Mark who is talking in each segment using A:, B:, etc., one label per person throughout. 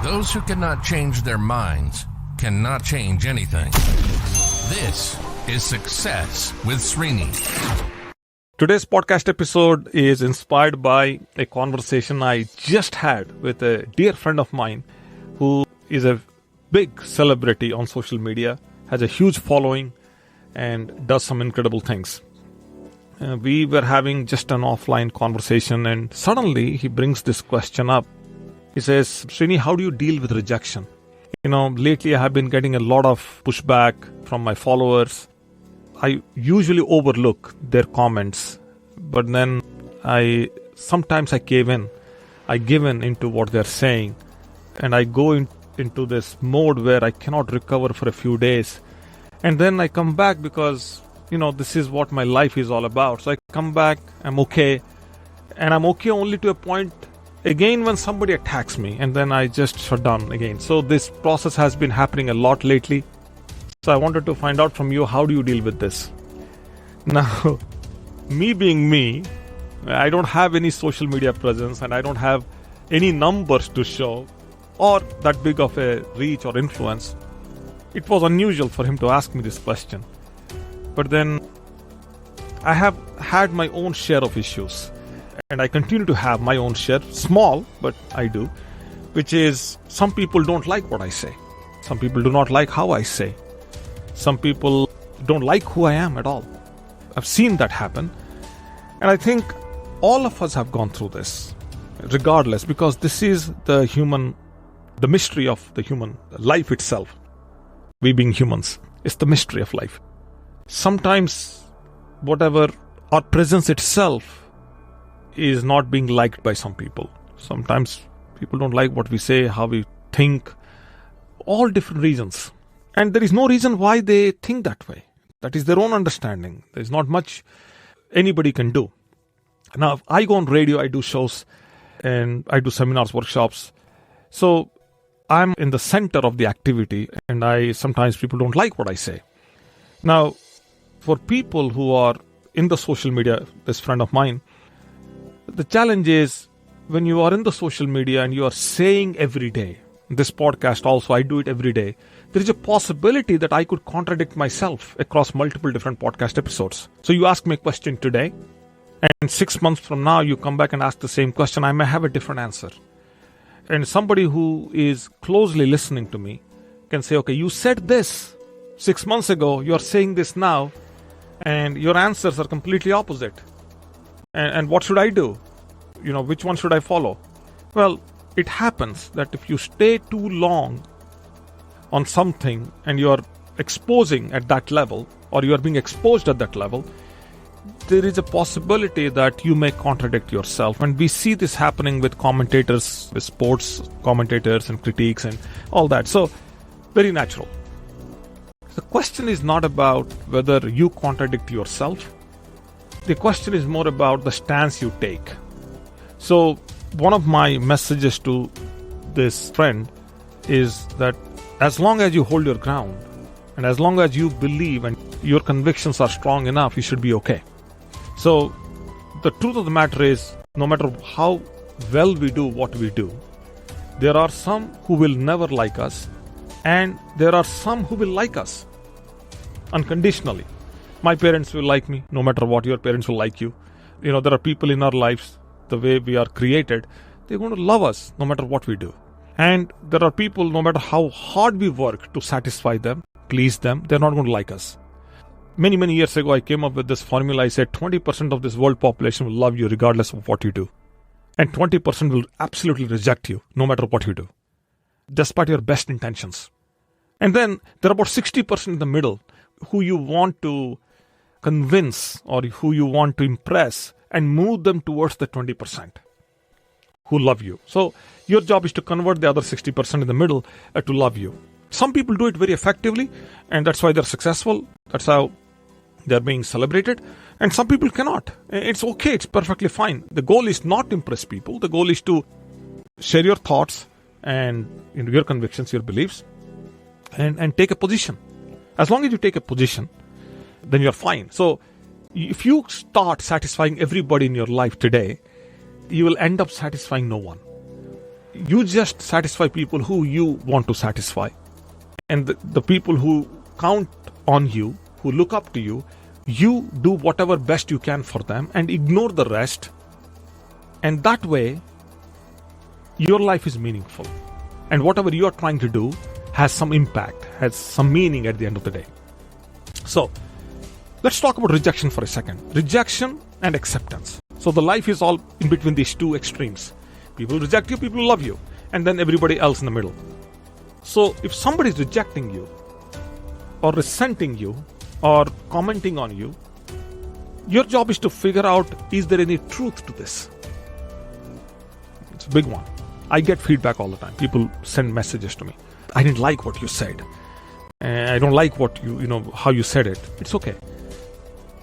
A: Those who cannot change their minds cannot change anything. This is Success with Srini.
B: Today's podcast episode is inspired by a conversation I just had with a dear friend of mine who is a big celebrity on social media, has a huge following, and does some incredible things. We were having just an offline conversation, and suddenly he brings this question up. He says, Srini, how do you deal with rejection? Lately I have been getting a lot of pushback from my followers. I usually overlook their comments, but then sometimes I cave in. I give in into what they're saying, and I go into this mode where I cannot recover for a few days. And then I come back because, this is what my life is all about. So I come back, I'm okay, and I'm okay only to a point again when somebody attacks me, and then I just shut down again. So this process has been happening a lot lately. So I wanted to find out from you, how do you deal with this? Now, me being me, I don't have any social media presence and I don't have any numbers to show or that big of a reach or influence. It was unusual for him to ask me this question. But then I have had my own share of issues. And I continue to have my own share, small, but I do, which is some people don't like what I say. Some people do not like how I say. Some people don't like who I am at all. I've seen that happen. And I think all of us have gone through this, regardless, because this is the mystery of the human life itself. We being humans, it's the mystery of life. Sometimes whatever our presence itself is not being liked by some people. Sometimes people don't like what we say, how we think, all different reasons. And there is no reason why they think that way. That is their own understanding. There is not much anybody can do. Now, I go on radio, I do shows, and I do seminars, workshops. So I'm in the center of the activity, and sometimes people don't like what I say. Now, for people who are in the social media, this friend of mine, the challenge is when you are in the social media and you are saying every day, this podcast also, I do it every day, there is a possibility that I could contradict myself across multiple different podcast episodes. So you ask me a question today, and 6 months from now, you come back and ask the same question, I may have a different answer. And somebody who is closely listening to me can say, okay, you said this 6 months ago, you are saying this now, and your answers are completely opposite. And what should I do? Which one should I follow? Well, it happens that if you stay too long on something and you are exposing at that level, or you are being exposed at that level, there is a possibility that you may contradict yourself. And we see this happening with commentators, with sports commentators and critiques and all that. So, very natural. The question is not about whether you contradict yourself. The question is more about the stance you take. So, one of my messages to this friend is that as long as you hold your ground, and as long as you believe and your convictions are strong enough, you should be okay. So, the truth of the matter is, no matter how well we do what we do, there are some who will never like us, and there are some who will like us unconditionally. My parents will like me, no matter what. Your parents will like you. There are people in our lives, the way we are created, they're going to love us no matter what we do. And there are people, no matter how hard we work to satisfy them, please them, they're not going to like us. Many, many years ago, I came up with this formula. I said 20% of this world population will love you regardless of what you do. And 20% will absolutely reject you no matter what you do, despite your best intentions. And then there are about 60% in the middle who you want to convince or who you want to impress and move them towards the 20% who love you. So your job is to convert the other 60% in the middle to love you. Some people do it very effectively, and that's why they're successful. That's how they're being celebrated. And some people cannot. It's okay. It's perfectly fine. The goal is not to impress people. The goal is to share your thoughts and your convictions, your beliefs, and take a position. As long as you take a position, then you're fine. So if you start satisfying everybody in your life today, you will end up satisfying no one. you just satisfy people who you want to satisfy. And the people who count on you, who look up to you, you do whatever best you can for them and ignore the rest. And that way, your life is meaningful. And whatever you are trying to do has some impact, has some meaning at the end of the day. So, let's talk about rejection for a second. Rejection and acceptance. So the life is all in between these two extremes. People reject you, people love you, and then everybody else in the middle. So if somebody is rejecting you, or resenting you, or commenting on you, your job is to figure out, is there any truth to this? It's a big one. I get feedback all the time. People send messages to me. I didn't like what you said. I don't like what how you said it. It's okay.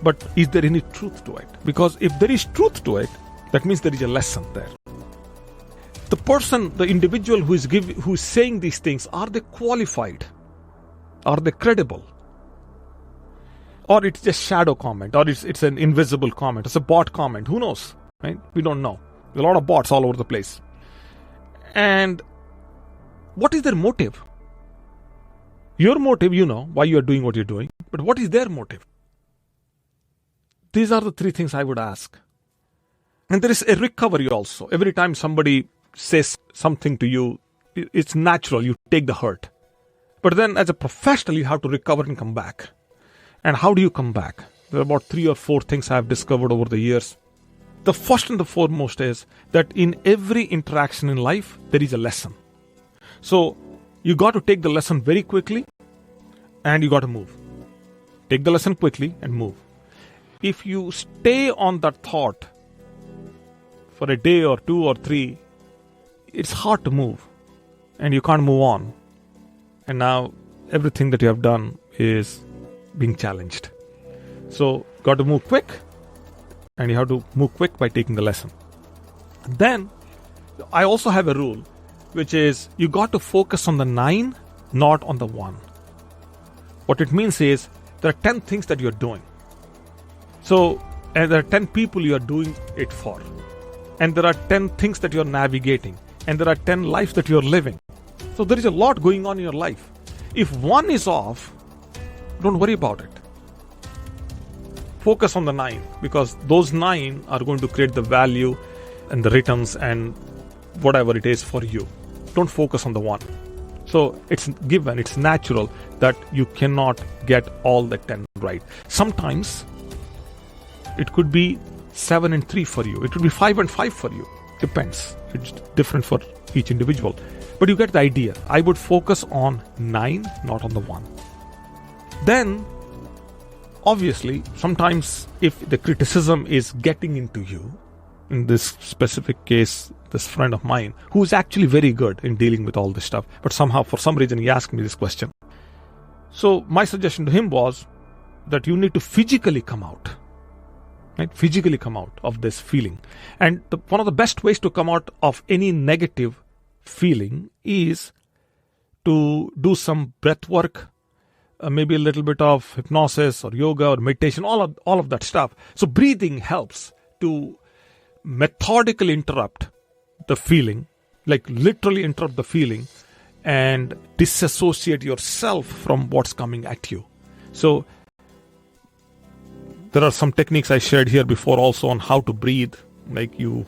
B: But is there any truth to it? Because if there is truth to it, that means there is a lesson there. The person, the individual who is saying these things, are they qualified? Are they credible? Or it's just shadow comment, or it's an invisible comment, it's a bot comment. Who knows? Right? We don't know. There are a lot of bots all over the place. And what is their motive? Your motive, you know why you are doing what you're doing, but what is their motive? These are the three things I would ask. And there is a recovery also. Every time somebody says something to you, it's natural, you take the hurt. But then as a professional, you have to recover and come back. And how do you come back? There are about 3 or 4 things I have discovered over the years. The first and the foremost is that in every interaction in life, there is a lesson. So you got to take the lesson very quickly and you got to move. Take the lesson quickly and move. If you stay on that thought for a day or 2 or 3, it's hard to move and you can't move on. And now everything that you have done is being challenged. So got to move quick, and you have to move quick by taking the lesson. Then I also have a rule, which is you got to focus on the 9, not on the 1. What it means is there are 10 things that you're doing. So, and there are 10 people you are doing it for. And there are 10 things that you're navigating. And there are 10 lives that you're living. So there is a lot going on in your life. If one is off, don't worry about it. Focus on the 9, because those 9 are going to create the value and the returns and whatever it is for you. Don't focus on the 1. So it's given, it's natural that you cannot get all the 10 right. Sometimes it could be 7 and 3 for you. It could be 5 and 5 for you. Depends. It's different for each individual. But you get the idea. I would focus on 9, not on the 1. Then, obviously, sometimes if the criticism is getting into you, in this specific case, this friend of mine, who is actually very good in dealing with all this stuff, but somehow, for some reason, he asked me this question. So, my suggestion to him was that you need to physically come out. Right? Physically come out of this feeling. And one of the best ways to come out of any negative feeling is to do some breath work, maybe a little bit of hypnosis or yoga or meditation, all of that stuff. So breathing helps to methodically interrupt the feeling, like literally interrupt the feeling and disassociate yourself from what's coming at you. So there are some techniques I shared here before also on how to breathe. Like you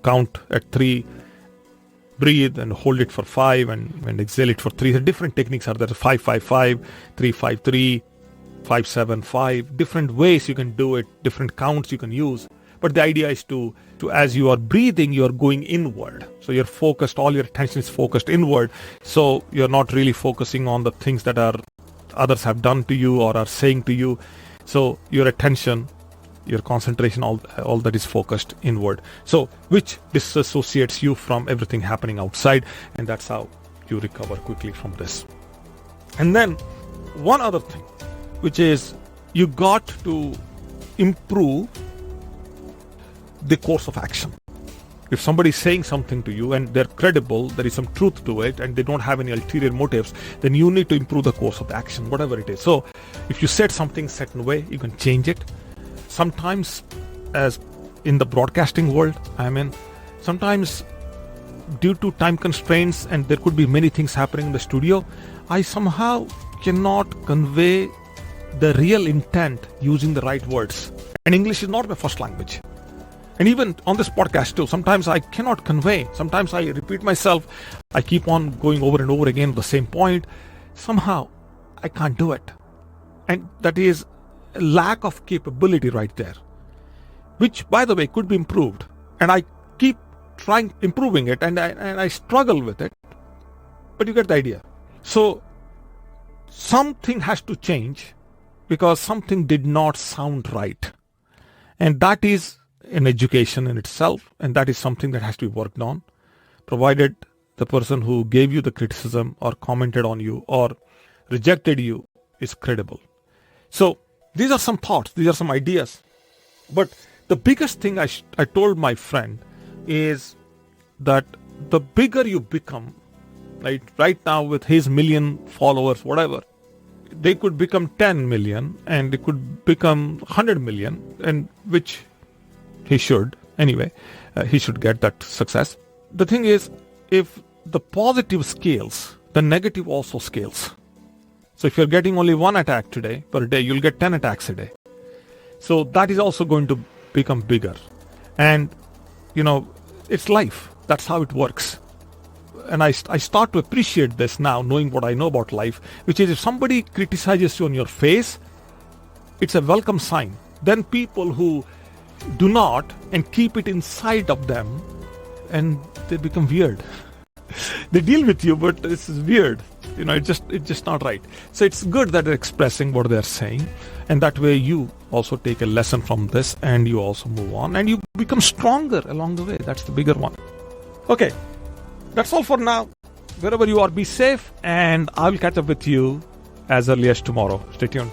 B: count at 3, breathe and hold it for 5 and exhale it for 3. The different techniques are there. 5, 5, 5, 3, 5, 3, 5, 7, 5. Different ways you can do it, different counts you can use. But the idea is to as you are breathing, you are going inward. So you're focused, all your attention is focused inward. So you're not really focusing on the things that others have done to you or are saying to you. So your attention, your concentration, all that is focused inward. So which disassociates you from everything happening outside, and that's how you recover quickly from this. And then one other thing, which is you got to improve the course of action. If somebody is saying something to you and they're credible, there is some truth to it, and they don't have any ulterior motives, then you need to improve the course of the action, whatever it is. So if you said something certain way, you can change it. Sometimes, as in the broadcasting world, sometimes due to time constraints, and there could be many things happening in the studio, I somehow cannot convey the real intent using the right words. And English is not my first language. And even on this podcast too, sometimes I cannot convey. Sometimes I repeat myself. I keep on going over and over again the same point. Somehow I can't do it. And that is a lack of capability right there, which, by the way, could be improved. And I keep trying improving it, and I struggle with it. But you get the idea. So something has to change because something did not sound right. And that is an education in itself, and that is something that has to be worked on, provided the person who gave you the criticism or commented on you or rejected you is credible. So these are some thoughts, these are some ideas. But the biggest thing I told my friend is that the bigger you become, right now with his million followers, whatever, they could become 10 million and they could become 100 million, and which he should anyway. He should get that success. The thing is, if the positive scales, the negative also scales. So if you're getting only one attack today per day, you'll get 10 attacks a day. So that is also going to become bigger. And it's life. That's how it works. And I start to appreciate this now, knowing what I know about life, which is if somebody criticizes you on your face, it's a welcome sign. Then people who do not and keep it inside of them, and they become weird. They deal with you, but this is weird. It's just not right. So it's good that they're expressing what they're saying, and that way you also take a lesson from this and you also move on and you become stronger along the way. That's the bigger one. Okay, that's all for now. Wherever you are, be safe, and I will catch up with you as early as tomorrow. Stay tuned.